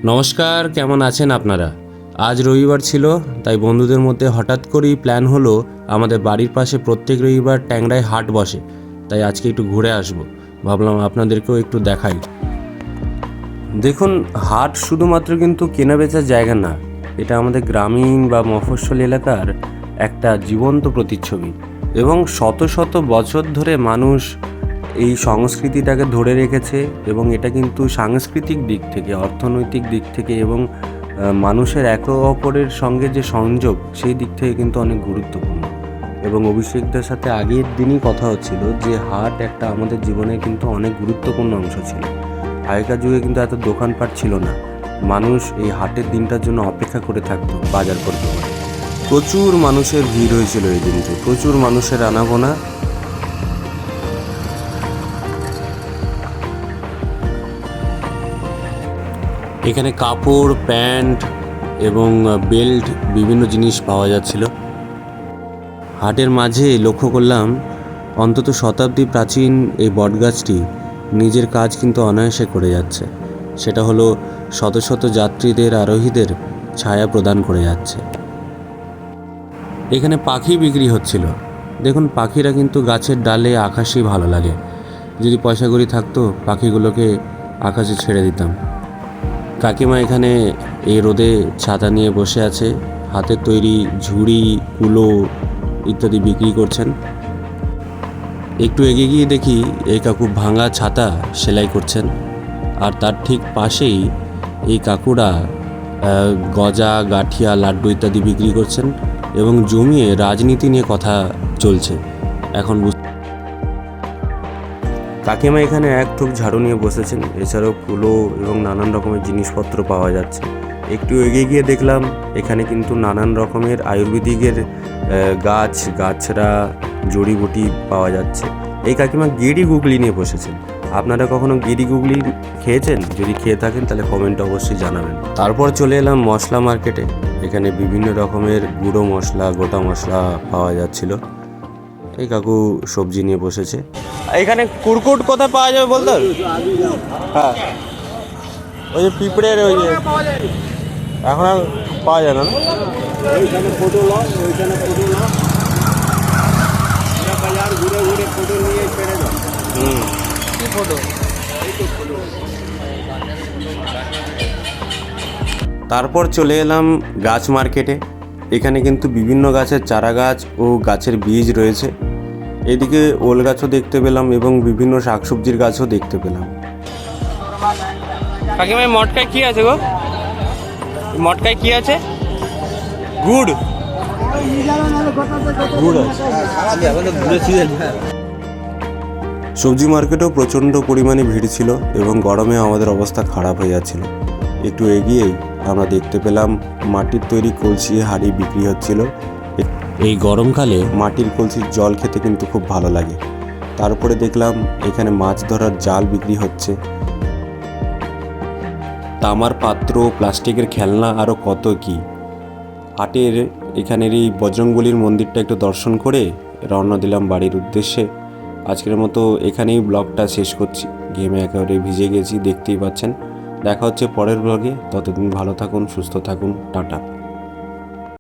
নমস্কার, কেমন আছেন আপনারা? আজ রবিবার ছিল, তাই বন্ধুদের মধ্যে হঠাৎ করেই প্ল্যান হলো আমাদের বাড়ির পাশে প্রত্যেক রবিবার ট্যাংরায় হাট বসে। তাই আজকে একটু ঘুরে আসবো, ভাবলাম আপনাদেরকেও একটু দেখাই। দেখুন, হাট শুধুমাত্র কিন্তু কেনাবেচার জায়গা না, এটা আমাদের গ্রামীণ বা মফস্বল এলাকার একটা জীবন্ত প্রতিচ্ছবি। এবং শত শত বছর ধরে মানুষ এই সংস্কৃতিটাকে ধরে রেখেছে, এবং এটা কিন্তু সাংস্কৃতিক দিক থেকে, অর্থনৈতিক দিক থেকে এবং মানুষের একে অপরের সঙ্গে যে সংযোগ, সেই দিক থেকে কিন্তু অনেক গুরুত্বপূর্ণ। এবং অভিষেকদের সাথে আগের দিনই কথা হচ্ছিল যে হাট একটা আমাদের জীবনে কিন্তু অনেক গুরুত্বপূর্ণ অংশ ছিল। আগেকার যুগে কিন্তু এত দোকানপাট ছিল না, মানুষ এই হাটের দিনটার জন্য অপেক্ষা করে থাকতো বাজার করতে। প্রচুর মানুষের ভিড় হয়েছিল এই দিনকে, প্রচুর মানুষের আনাগোনা। এখানে কাপড়, প্যান্ট এবং বেল্ট বিভিন্ন জিনিস পাওয়া যাচ্ছিল। হাটের মাঝে লক্ষ্য করলাম অন্তত শতাব্দী প্রাচীন এই বটগাছটি নিজের কাজ কিন্তু অনায়াসে করে যাচ্ছে। সেটা হলো শত শত যাত্রীদের, আরোহীদের ছায়া প্রদান করে যাচ্ছে। এখানে পাখি বিক্রি হচ্ছিল। দেখুন, পাখিরা কিন্তু গাছের ডালে আকাশেই ভালো লাগে। যদি পয়সা কড়ি থাকতো, পাখিগুলোকে আকাশে ছেড়ে দিতাম। কাকিমা এখানে এই রোদে ছাতা নিয়ে বসে আছে, হাতের তৈরি ঝুড়ি, কুলো ইত্যাদি বিক্রি করছেন। একটু এগিয়ে গিয়ে দেখি এই কাকু ভাঙা ছাতা সেলাই করছেন, আর তার ঠিক পাশেই এই কাকুরা গজা, গাঠিয়া, লাড্ডু ইত্যাদি বিক্রি করছেন এবং জমিয়ে রাজনীতি নিয়ে কথা চলছে। এখন কাকিমা এখানে এক থোক ঝাড়ু নিয়ে বসেছেন, এছাড়াও কুলো এবং নানান রকমের জিনিসপত্র পাওয়া যাচ্ছে। একটু এগিয়ে গিয়ে দেখলাম এখানে কিন্তু নানান রকমের আয়ুর্বেদিকের গাছরা, জড়িবুটি পাওয়া যাচ্ছে। এই কাকিমা গিরি গুগলি নিয়ে বসেছেন। আপনারা কখনো গিরি গুগলি খেয়েছেন? যদি খেয়ে থাকেন তাহলে কমেন্টে অবশ্যই জানাবেন। তারপর চলে এলাম মশলা মার্কেটে। এখানে বিভিন্ন রকমের গুঁড়ো মশলা, গোটা মশলা পাওয়া যাচ্ছিল। এই কাকু সবজি নিয়ে বসেছে। এখানে কুরকুট কোথায় পাওয়া যাবে বলতো? হ্যাঁ, ওই যে পিঁপড়ের ওই যে এখন আর পাওয়া যায় না। ওইখানে ফটো লো, ওইখানে ফটো লো, বাজার ঘুরে ঘুরে ফটো নিয়ে ছেড়ে দাও। কি ফটো? তারপর চলে এলাম গাছ মার্কেটে। এখানে কিন্তু বিভিন্ন গাছের চারা গাছ ও গাছের বীজ রয়েছে। এদিকে ওল গাছও দেখতে পেলাম এবং বিভিন্ন শাকসবজির গাছও দেখতে পেলাম। কাকিমা, মটকায় কি আছে গো? মটকায় কি আছে? গুড় আছে। সবজি মার্কেটেও প্রচণ্ড পরিমাণে ভিড় ছিল এবং গরমে আমাদের অবস্থা খারাপ হয়ে যাচ্ছিল। একটু এগিয়েই আমরা দেখতে পেলাম মাটির তৈরি কলসি, হাঁড়ি বিক্রি হচ্ছিল। এই গরমকালে মাটির কলসির জল খেতে কিন্তু খুব ভালো লাগে। তারপরে দেখলাম এখানে মাছ ধরার জাল বিক্রি হচ্ছে, তামার পাত্র, প্লাস্টিকের খেলনা, আরও কত কি। হাটের এখানের এই বজরংবলীর মন্দিরটা একটু দর্শন করে রওনা দিলাম বাড়ির উদ্দেশ্যে। আজকের মতো এখানেই ব্লগটা শেষ করছি। গেমে একেবারে ভিজে গেছি, দেখতেই পাচ্ছেন। দেখা হচ্ছে পরের ব্লগে। ততদিন ভালো থাকুন, সুস্থ থাকুন, টাটা।